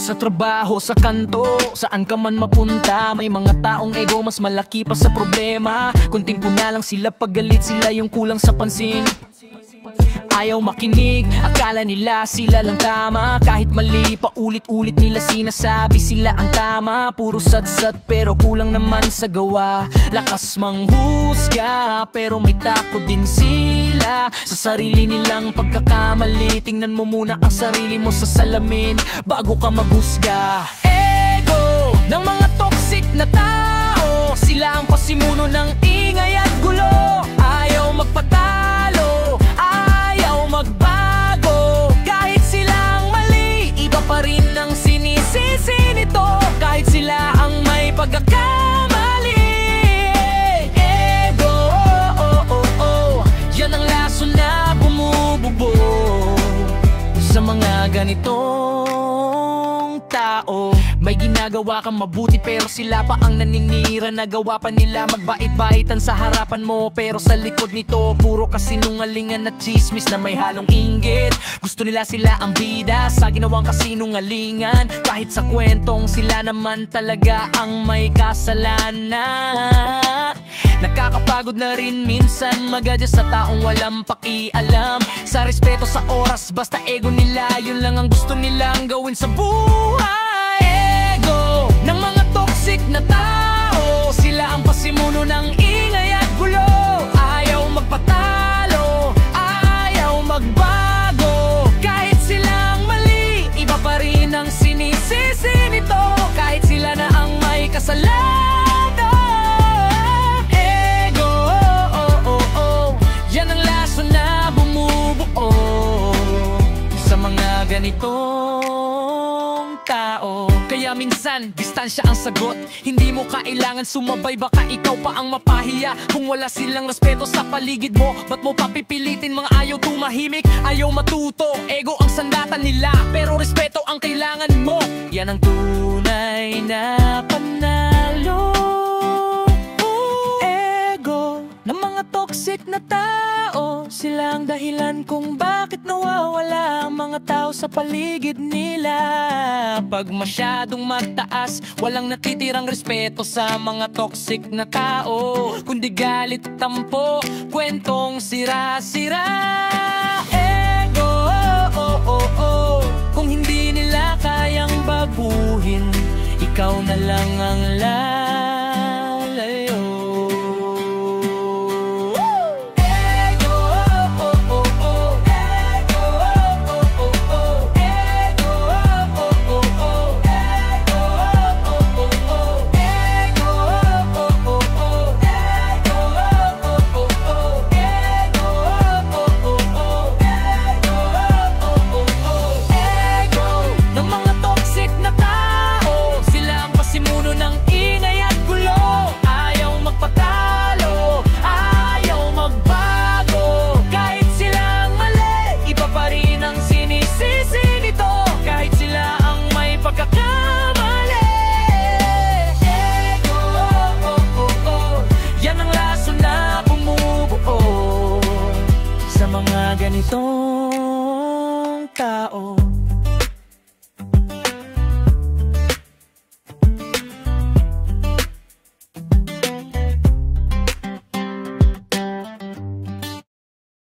Sa trabaho, sa kanto, saan ka man mapunta, may mga taong ego mas malaki pa sa problema. Kunting puna lang sila, paggalit sila yung kulang sa pansin. Ayaw makinig, akala nila sila lang tama. Kahit mali, paulit-ulit nila sinasabi sila ang tama. Puro sadsad pero kulang naman sa gawa. Lakas manghusga pero may takot din sila sa sarili nilang pagkakamali. Tingnan mo muna ang sarili mo sa salamin bago ka maghusga. Ego ng mga toxic na tao, sila ang pasimuno ng ingay at gulo. Ayaw magpatalo, magbago, kahit silang mali, iba pa rin ang sinisisi nito. Kahit sila ang may pagkakamali. Ego, yan ang lason na bumububog sa mga ganitong tao. May ginagawa kang mabuti pero sila pa ang naninira. Nagawa pa nila magbait-baitan sa harapan mo, pero sa likod nito puro kasinungalingan at chismis na may halong inggit. Gusto nila sila ang bida sa ginawang kasinungalingan, kahit sa kwentong sila naman talaga ang may kasalanan. Nakakapagod na rin minsan mag-adjust sa taong walang pakialam sa respeto sa oras, basta ego nila, yun lang ang gusto nilang gawin sa buhay. Ng mga toxic na tao, sila ang pasimuno ng ingay at gulo. Ayaw magpatalo, ayaw magbago, kahit silang mali, iba pa rin ang sinisisi nito. Kahit sila na ang may kasalanan. Ego, yan ang lason na bumubuo sa mga ganitong tao. Kaya minsan, distansya ang sagot. Hindi mo kailangan sumabay, baka ikaw pa ang mapahiya. Kung wala silang respeto sa paligid mo, ba't mo papipilitin mga ayaw tumahimik? Ayaw matuto, ego ang sandatan nila, pero respeto ang kailangan mo. Yan ang tunay na panalo. Ego ng mga toxic na tao, sila ang dahilan kung bakit nawawala ang mga tao sa paligid nila. Pag masyadong mataas, walang natitirang respeto sa mga toxic na tao, kundi galit, tampo, kwentong sira-sira. Ego, kung hindi nila kayang baguhin, ikaw na lang ang lahat.